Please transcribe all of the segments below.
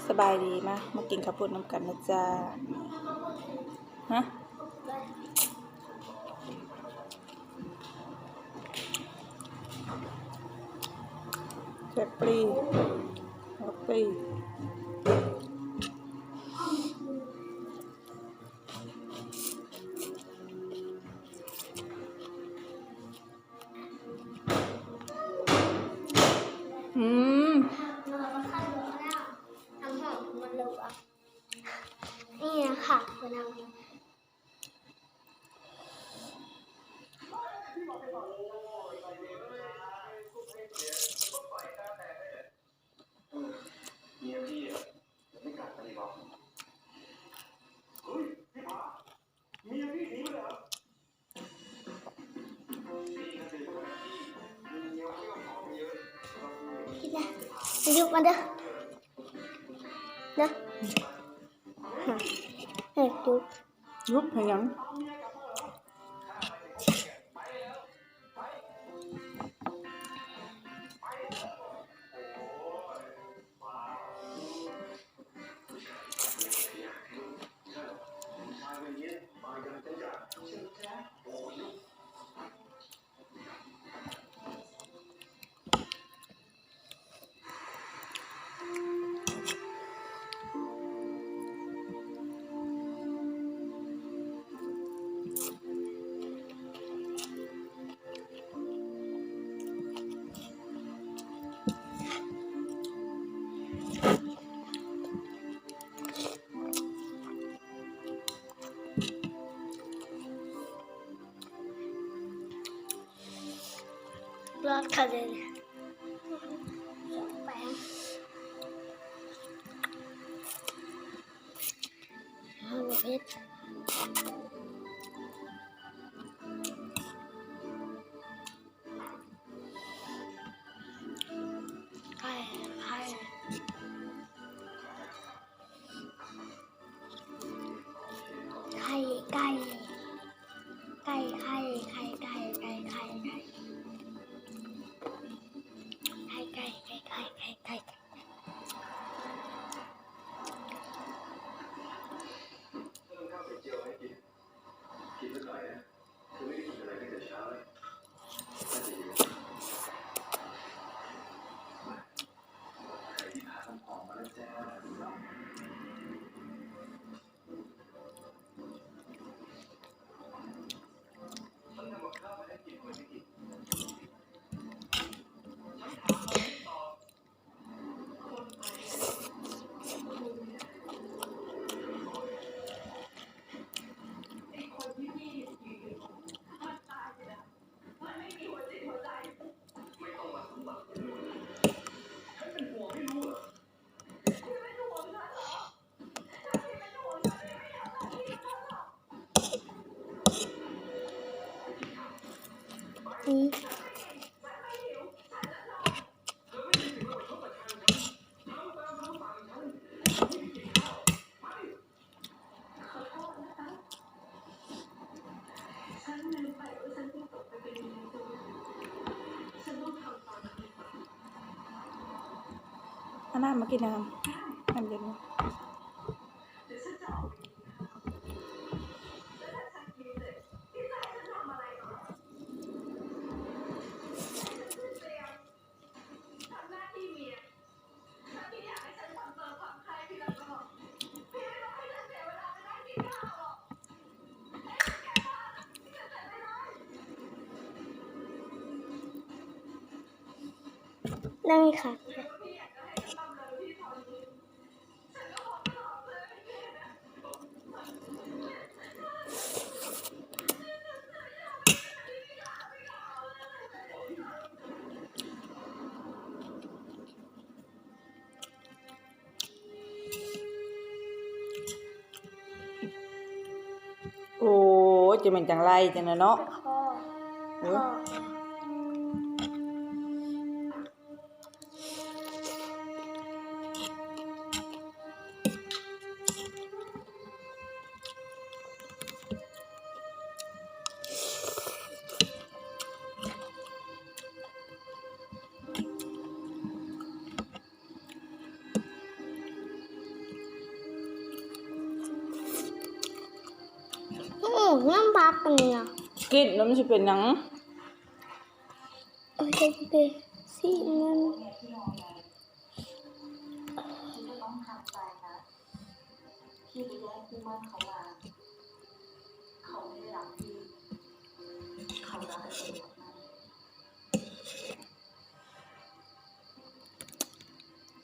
สบายดีมากินข้าวปุ้นน้ำกันนะจ๊ะฮะแซ่บปรีปรีนี่ค่ะคุณเอายุบมาเด้อเด้อยุบให้ยังรอดค่ะเลยแป้งฮัลโหลเพชรไก่ไก่ไข่ไก่ไก่ไข่ไข่ไก่ไก่ไข่ไก่ไก่ไก่ไก่ไก่ไก่ไก่เอาน้ำมากินน้ำเย็นนั่งค่ะโอ้จะเป็นจังไรจังนะเนาะพ่อ น้ำพักกันเนี่ย กินแล้วมันจะเป็นหยัง โอเคสิมัน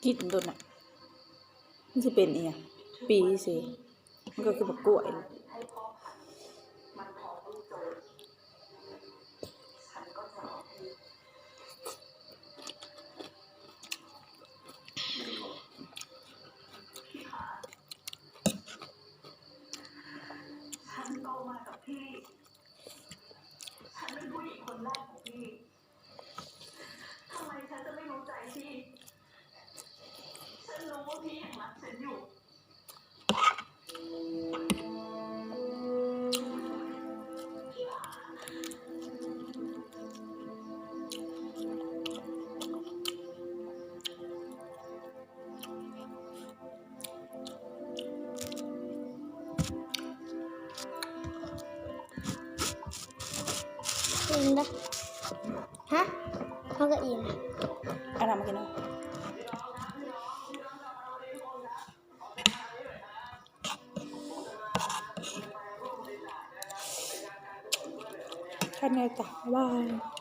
กินตัวน่ะมันจะเป็นอีหยังปีสิมันก็คือบักกล้วยอิ่มนะฮะเขาก็อิ่ม อันนั้นมากินเนาะแค่นี้จ้ะบ๊ายบาย